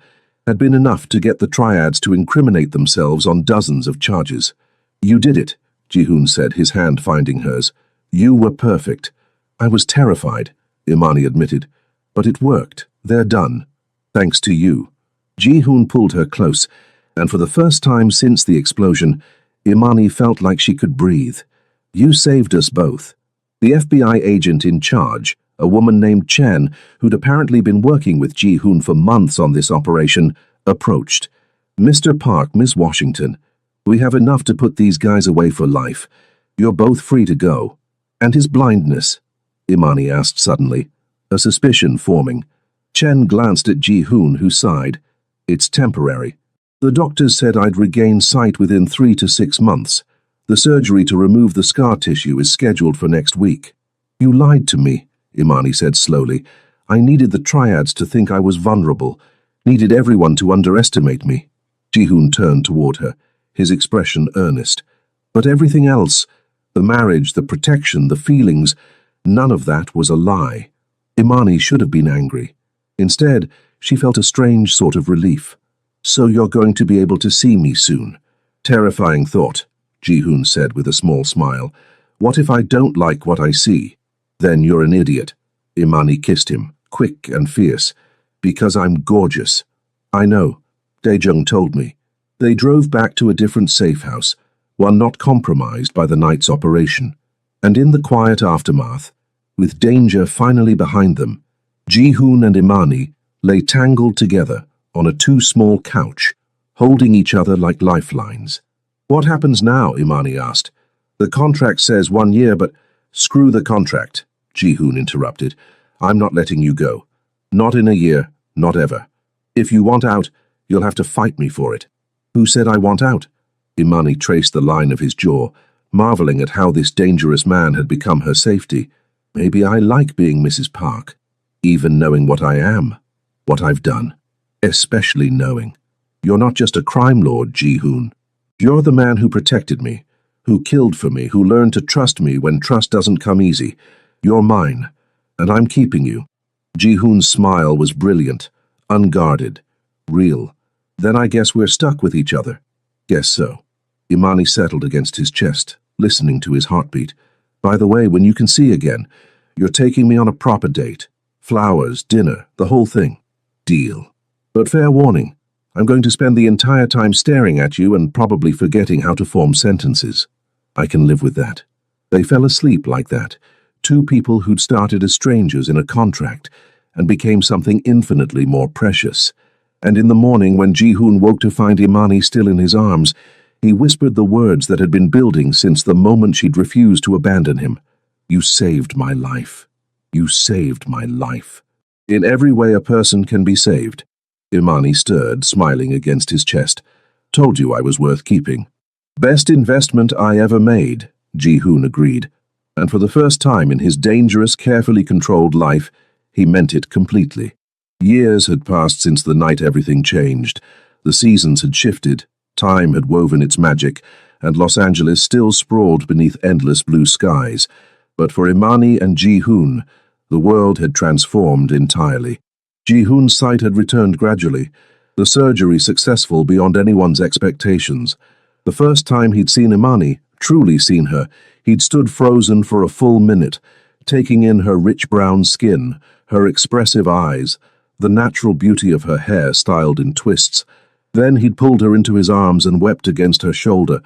had been enough to get the triads to incriminate themselves on dozens of charges. "You did it," Ji-hoon said, his hand finding hers. "You were perfect." "I was terrified," Imani admitted. "But it worked. They're done. Thanks to you." Ji-hoon pulled her close, and for the first time since the explosion, Imani felt like she could breathe. "You saved us both." The FBI agent in charge, a woman named Chen, who'd apparently been working with Ji-hoon for months on this operation, approached. "Mr. Park, Miss Washington, we have enough to put these guys away for life. You're both free to go." "And his blindness?" Imani asked suddenly, a suspicion forming. Chen glanced at Ji-hoon, who sighed. "It's temporary. The doctors said I'd regain sight within 3 to 6 months. The surgery to remove the scar tissue is scheduled for next week." "You lied to me," Imani said slowly. "I needed the triads to think I was vulnerable, needed everyone to underestimate me." Ji-hoon turned toward her, his expression earnest. "But everything else, the marriage, the protection, the feelings, none of that was a lie." Imani should have been angry. Instead, she felt a strange sort of relief. "So you're going to be able to see me soon." "Terrifying thought," Ji-hoon said with a small smile. "What if I don't like what I see?" "Then you're an idiot." Imani kissed him, quick and fierce. "Because I'm gorgeous." "I know. Daejung told me." They drove back to a different safe house, one not compromised by the night's operation. And in the quiet aftermath, with danger finally behind them, Ji-hoon and Imani lay tangled together on a too small couch, holding each other like lifelines. "What happens now?" Imani asked. "The contract says 1 year, but—" "Screw the contract," Ji-hoon interrupted. "I'm not letting you go. Not in a year, not ever. If you want out, you'll have to fight me for it." "Who said I want out?" Imani traced the line of his jaw, marveling at how this dangerous man had become her safety. "Maybe I like being Mrs. Park, even knowing what I am, what I've done, especially knowing. You're not just a crime lord, Ji-hoon. You're the man who protected me, who killed for me, who learned to trust me when trust doesn't come easy. You're mine, and I'm keeping you." Ji-hoon's smile was brilliant, unguarded, real. "Then I guess we're stuck with each other." "Guess so." Imani settled against his chest, listening to his heartbeat. "By the way, when you can see again, you're taking me on a proper date. Flowers, dinner, the whole thing. Deal. But fair warning, I'm going to spend the entire time staring at you and probably forgetting how to form sentences. I can live with that." They fell asleep like that, 2 people who'd started as strangers in a contract and became something infinitely more precious. And in the morning, when Ji-hoon woke to find Imani still in his arms, he whispered the words that had been building since the moment she'd refused to abandon him. "You saved my life. You saved my life." "In every way a person can be saved." Imani stirred, smiling against his chest. "Told you I was worth keeping." "Best investment I ever made," Ji-hoon agreed. And for the first time in his dangerous, carefully controlled life, he meant it completely. Years had passed since the night everything changed. The seasons had shifted, time had woven its magic, and Los Angeles still sprawled beneath endless blue skies. But for Imani and Ji-hoon, the world had transformed entirely. Ji-hoon's sight had returned gradually, the surgery successful beyond anyone's expectations. The first time he'd seen Imani, truly seen her, he'd stood frozen for a full minute, taking in her rich brown skin, her expressive eyes, the natural beauty of her hair styled in twists. Then he'd pulled her into his arms and wept against her shoulder,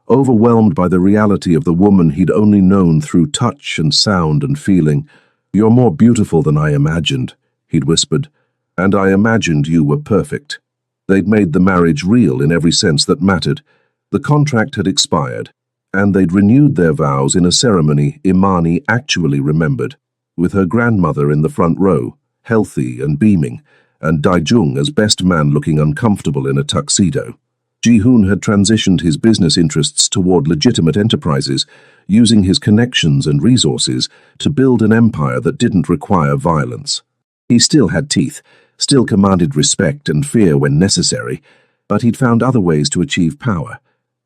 overwhelmed by the reality of the woman he'd only known through touch and sound and feeling. "You're more beautiful than I imagined," he'd whispered, "and I imagined you were perfect." They'd made the marriage real in every sense that mattered. The contract had expired, and they'd renewed their vows in a ceremony Imani actually remembered, with her grandmother in the front row, healthy and beaming, and Daijung as best man looking uncomfortable in a tuxedo. Ji-hoon had transitioned his business interests toward legitimate enterprises, using his connections and resources to build an empire that didn't require violence. He still had teeth, still commanded respect and fear when necessary, but he'd found other ways to achieve power,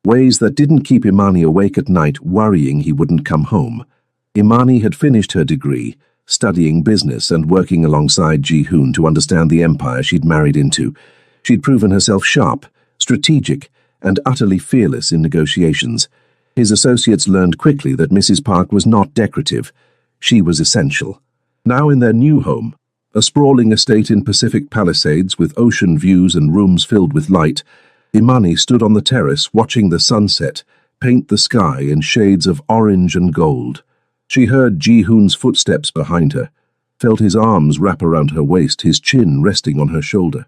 ways that didn't keep Imani awake at night worrying he wouldn't come home. Imani had finished her degree, studying business and working alongside Ji-hoon to understand the empire she'd married into. She'd proven herself sharp, strategic, and utterly fearless in negotiations. His associates learned quickly that Mrs. Park was not decorative. She was essential. Now in their new home, a sprawling estate in Pacific Palisades with ocean views and rooms filled with light, Imani stood on the terrace watching the sunset paint the sky in shades of orange and gold. She heard Ji-hoon's footsteps behind her, felt his arms wrap around her waist, his chin resting on her shoulder.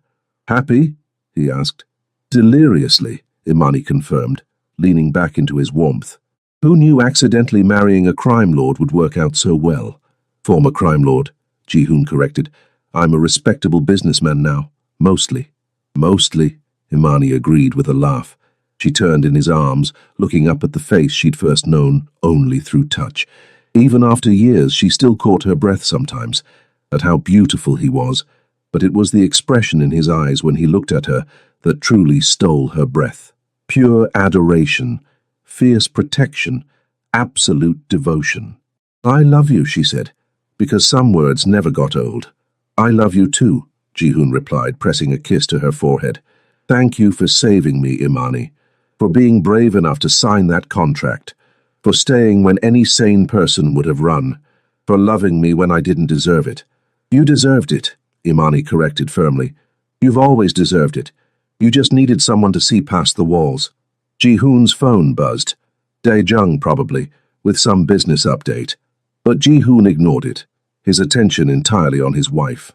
"Happy?" he asked. "Deliriously," Imani confirmed, leaning back into his warmth. Who knew accidentally marrying a crime lord would work out so well? "Former crime lord," Ji-hoon corrected. "I'm a respectable businessman now. Mostly." "Mostly," Imani agreed with a laugh. She turned in his arms, looking up at the face she'd first known only through touch. Even after years, she still caught her breath sometimes, at how beautiful he was, but it was the expression in his eyes when he looked at her that truly stole her breath. Pure adoration, fierce protection, absolute devotion. "I love you," she said, because some words never got old. "I love you too," Ji-hoon replied, pressing a kiss to her forehead. "Thank you for saving me, Imani, for being brave enough to sign that contract, for staying when any sane person would have run, for loving me when I didn't deserve it." "You deserved it," Imani corrected firmly. "You've always deserved it. You just needed someone to see past the walls." Ji-hoon's phone buzzed. Dae-jung, probably, with some business update. But Ji-hoon ignored it, his attention entirely on his wife.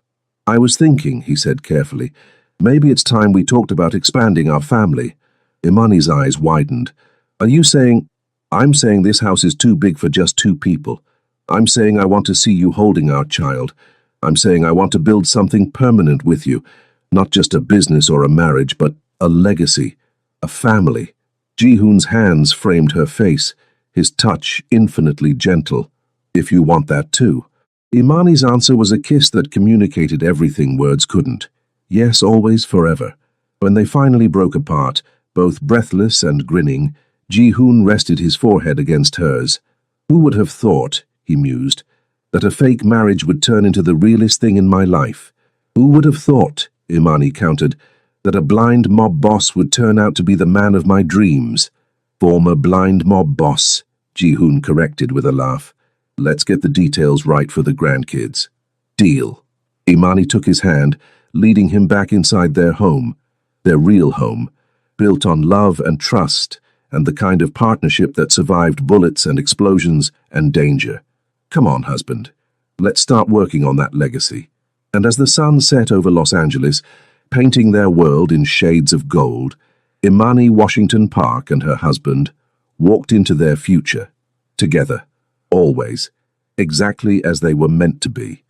"I was thinking," he said carefully, "maybe it's time we talked about expanding our family." Imani's eyes widened. "Are you saying—" "I'm saying this house is too big for just two people. I'm saying I want to see you holding our child. I'm saying I want to build something permanent with you, not just a business or a marriage, but a legacy, a family." Ji-hoon's hands framed her face, his touch infinitely gentle. "If you want that too." Imani's answer was a kiss that communicated everything words couldn't. Yes, always, forever. When they finally broke apart, both breathless and grinning, Ji-hoon rested his forehead against hers. "Who would have thought," he mused, "that a fake marriage would turn into the realest thing in my life? Who would have thought," Imani countered, "that a blind mob boss would turn out to be the man of my dreams?" "Former blind mob boss," Ji-hoon corrected with a laugh. "Let's get the details right for the grandkids." "Deal." Imani took his hand, leading him back inside their home, their real home, built on love and trust, and the kind of partnership that survived bullets and explosions and danger. "Come on, husband. Let's start working on that legacy." And as the sun set over Los Angeles, painting their world in shades of gold, Imani Washington Park and her husband walked into their future, together, always, exactly as they were meant to be.